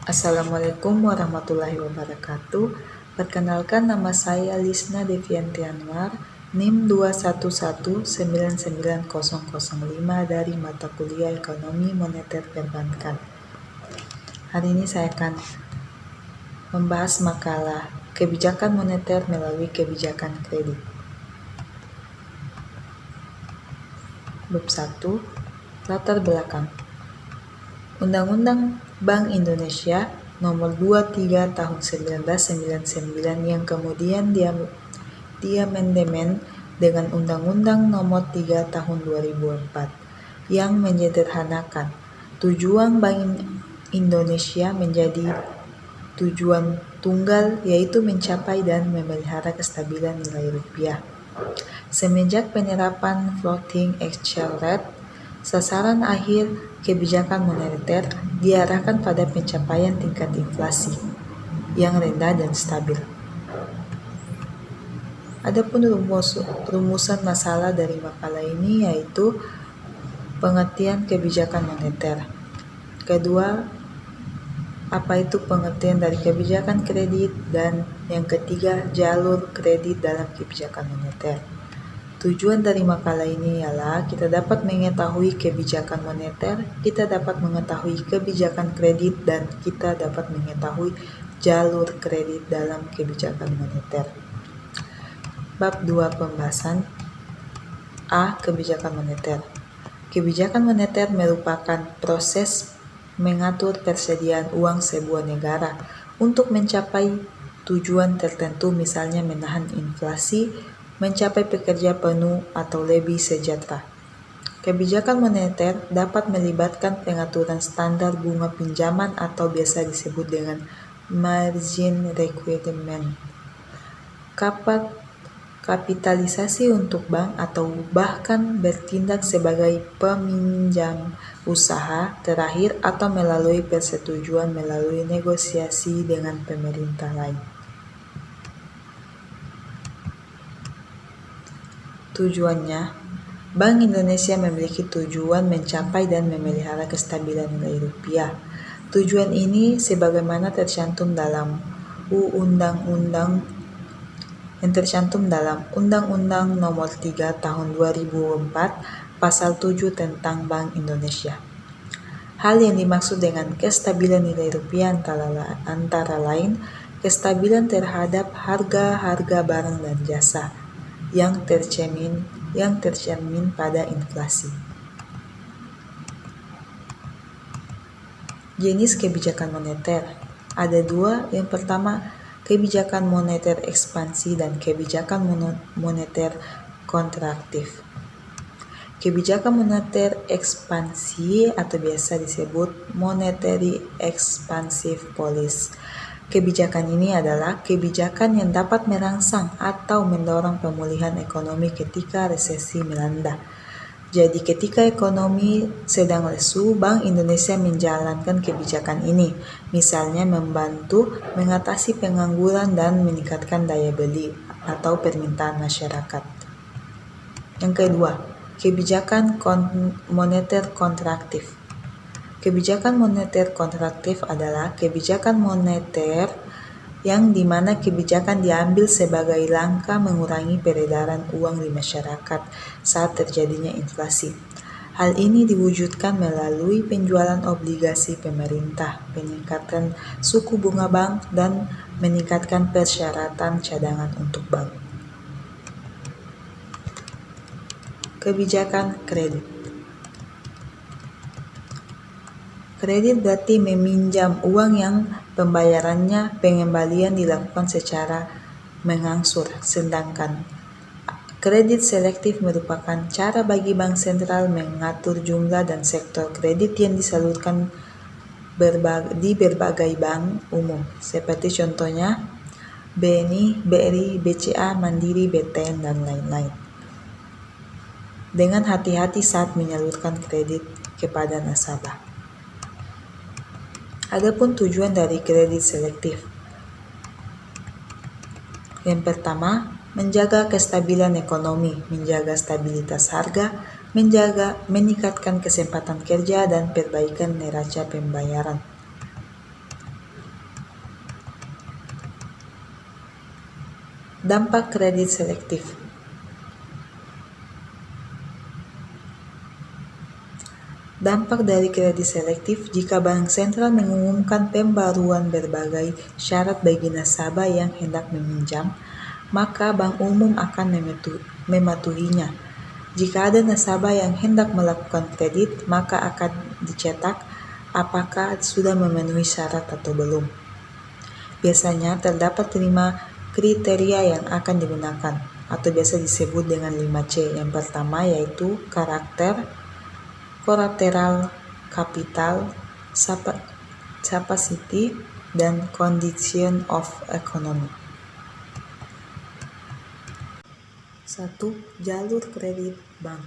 Assalamualaikum warahmatullahi wabarakatuh. Perkenalkan, nama saya Lisna Devianti Anwar, NIM 211990005 dari mata kuliah Ekonomi Moneter Perbankan. Hari ini saya akan membahas makalah kebijakan moneter melalui kebijakan kredit. Bab 1. Latar belakang. Undang-Undang Bank Indonesia Nomor 23 Tahun 1999 yang kemudian diamandemen dengan Undang-Undang Nomor 3 Tahun 2004 yang menyederhanakan tujuan Bank Indonesia menjadi tujuan tunggal, yaitu mencapai dan memelihara kestabilan nilai rupiah. Semenjak penerapan floating exchange rate, sasaran akhir kebijakan moneter diarahkan pada pencapaian tingkat inflasi yang rendah dan stabil. Adapun rumusan masalah dari makalah ini yaitu pengertian kebijakan moneter. Kedua, apa itu pengertian dari kebijakan kredit, dan yang ketiga, jalur kredit dalam kebijakan moneter. Tujuan dari makalah ini ialah kita dapat mengetahui kebijakan moneter, kita dapat mengetahui kebijakan kredit, dan kita dapat mengetahui jalur kredit dalam kebijakan moneter. Bab 2 pembahasan. A. Kebijakan moneter. Kebijakan moneter merupakan proses mengatur persediaan uang sebuah negara untuk mencapai tujuan tertentu, misalnya menahan inflasi, mencapai pekerja penuh atau lebih sejahtera. Kebijakan moneter dapat melibatkan pengaturan standar bunga pinjaman atau biasa disebut dengan margin requirement, kapitalisasi untuk bank, atau bahkan bertindak sebagai peminjam usaha terakhir atau melalui persetujuan melalui negosiasi dengan pemerintah lain. Tujuannya, Bank Indonesia memiliki tujuan mencapai dan memelihara kestabilan nilai rupiah. Tujuan ini sebagaimana tercantum dalam Undang-Undang Nomor 3 Tahun 2004 Pasal 7 tentang Bank Indonesia. Hal yang dimaksud dengan kestabilan nilai rupiah antara lain kestabilan terhadap harga-harga barang dan jasa yang tercermin pada inflasi. Jenis kebijakan moneter ada dua. Yang pertama, kebijakan moneter ekspansi dan kebijakan moneter kontraktif. Kebijakan moneter ekspansi atau biasa disebut monetary expansive policy. Kebijakan ini adalah kebijakan yang dapat merangsang atau mendorong pemulihan ekonomi ketika resesi melanda. Jadi ketika ekonomi sedang lesu, Bank Indonesia menjalankan kebijakan ini, misalnya membantu mengatasi pengangguran dan meningkatkan daya beli atau permintaan masyarakat. Yang kedua, kebijakan moneter kontraktif. Kebijakan moneter kontraktif adalah kebijakan moneter yang dimana kebijakan diambil sebagai langkah mengurangi peredaran uang di masyarakat saat terjadinya inflasi. Hal ini diwujudkan melalui penjualan obligasi pemerintah, peningkatan suku bunga bank, dan meningkatkan persyaratan cadangan untuk bank. Kebijakan kredit. Kredit berarti meminjam uang yang pengembalian dilakukan secara mengangsur, sedangkan kredit selektif merupakan cara bagi bank sentral mengatur jumlah dan sektor kredit yang disalurkan di berbagai bank umum, seperti contohnya BNI, BRI, BCA, Mandiri, BTN, dan lain-lain, dengan hati-hati saat menyalurkan kredit kepada nasabah. Adapun tujuan dari kredit selektif. Yang pertama, menjaga kestabilan ekonomi, menjaga stabilitas harga, meningkatkan kesempatan kerja, dan perbaikan neraca pembayaran. Dampak kredit selektif. Dampak dari kredit selektif jika bank sentral mengumumkan pembaruan berbagai syarat bagi nasabah yang hendak meminjam, maka bank umum akan mematuhinya. Jika ada nasabah yang hendak melakukan kredit, maka akan dicetak apakah sudah memenuhi syarat atau belum. Biasanya terdapat 5 kriteria yang akan digunakan, atau biasa disebut dengan 5C. Yang pertama yaitu karakter, kolateral, kapital, capacity, dan condition of economy. 1. Jalur kredit bank.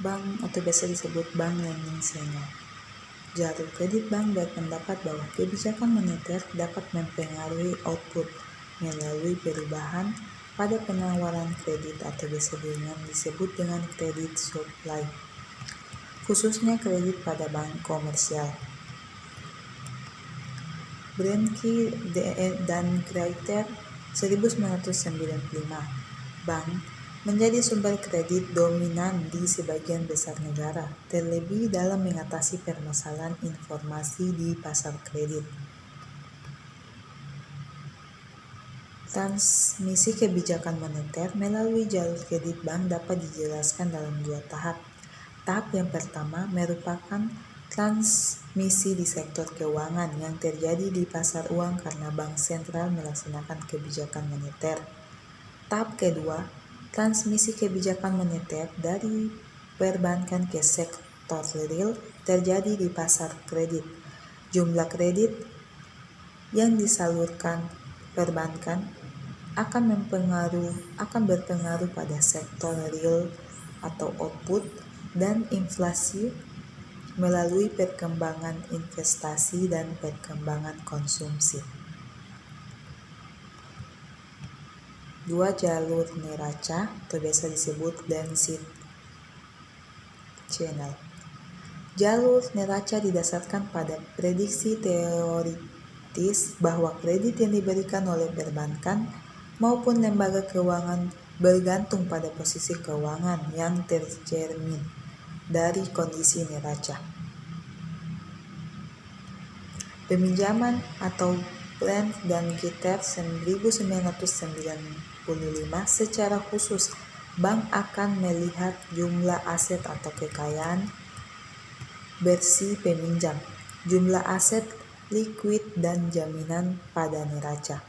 Bank atau biasa disebut bank lending senior. Jalur kredit bank berpendapat bahwa kebijakan moneter dapat mempengaruhi output melalui perubahan pada penawaran kredit atau biasa disebut dengan kredit supply, khususnya kredit pada bank komersial. Bernanke dan Gruyter 1995. Bank menjadi sumber kredit dominan di sebagian besar negara, terlebih dalam mengatasi permasalahan informasi di pasar kredit. Transmisi kebijakan moneter melalui jalur kredit bank dapat dijelaskan dalam 2 tahap. Tahap yang pertama merupakan transmisi di sektor keuangan yang terjadi di pasar uang karena bank sentral melaksanakan kebijakan moneter. Tahap kedua, transmisi kebijakan moneter dari perbankan ke sektor real terjadi di pasar kredit. Jumlah kredit yang disalurkan perbankan akan berpengaruh pada sektor real atau output dan inflasi melalui perkembangan investasi dan perkembangan konsumsi. 2. Jalur neraca atau biasa disebut Deficit Channel. Jalur neraca didasarkan pada prediksi teoritis bahwa kredit yang diberikan oleh perbankan maupun lembaga keuangan bergantung pada posisi keuangan yang tercermin dari kondisi neraca. Peminjaman atau Brand dan Gitter 1995 secara khusus bank akan melihat jumlah aset atau kekayaan bersih peminjam, jumlah aset likuid dan jaminan pada neraca,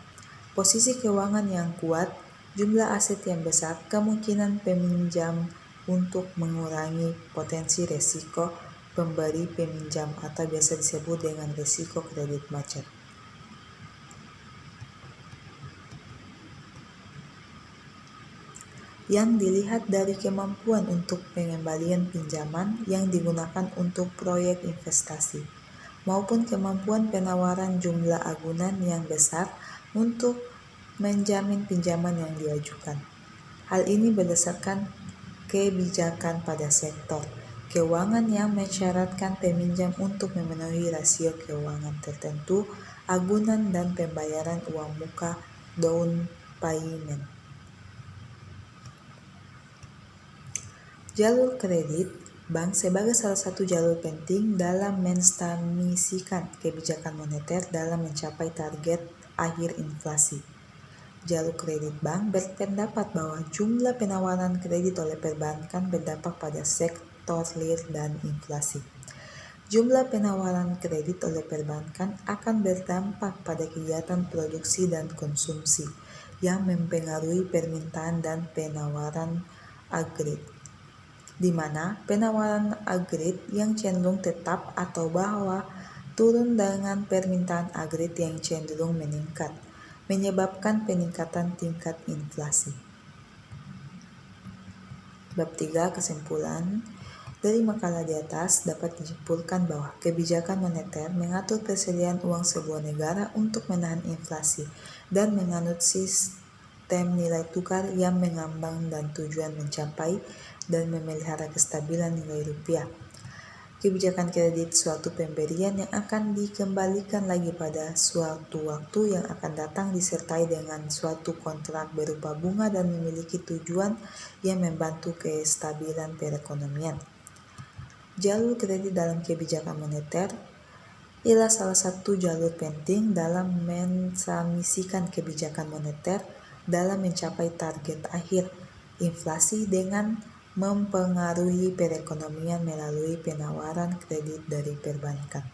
posisi keuangan yang kuat, jumlah aset yang besar, kemungkinan peminjam untuk mengurangi potensi resiko pemberi peminjam atau biasa disebut dengan risiko kredit macet. Yang dilihat dari kemampuan untuk pengembalian pinjaman yang digunakan untuk proyek investasi, maupun kemampuan penawaran jumlah agunan yang besar untuk menjamin pinjaman yang diajukan. Hal ini berdasarkan kebijakan pada sektor keuangan yang mensyaratkan peminjam untuk memenuhi rasio keuangan tertentu, agunan dan pembayaran uang muka down payment. Jalur kredit bank sebagai salah satu jalur penting dalam menstabilisasi kebijakan moneter dalam mencapai target akhir inflasi. Jalur kredit bank berpendapat bahwa jumlah penawaran kredit oleh perbankan berdampak pada sektor real dan inflasi. Jumlah penawaran kredit oleh perbankan akan berdampak pada kegiatan produksi dan konsumsi yang mempengaruhi permintaan dan penawaran agregat, di mana penawaran agregat yang cenderung tetap atau bawah turun dengan permintaan agregat yang cenderung meningkat, menyebabkan peningkatan tingkat inflasi. Bab 3. Kesimpulan dari makalah di atas dapat disimpulkan bahwa kebijakan moneter mengatur persediaan uang sebuah negara untuk menahan inflasi dan menganut sistem nilai tukar yang mengambang dan tujuan mencapai dan memelihara kestabilan nilai rupiah. Kebijakan kredit suatu pemberian yang akan dikembalikan lagi pada suatu waktu yang akan datang disertai dengan suatu kontrak berupa bunga dan memiliki tujuan yang membantu kestabilan perekonomian. Jalur kredit dalam kebijakan moneter ialah salah satu jalur penting dalam mentransmisikan kebijakan moneter dalam mencapai target akhir, inflasi, dengan mempengaruhi perekonomian melalui penawaran kredit dari perbankan.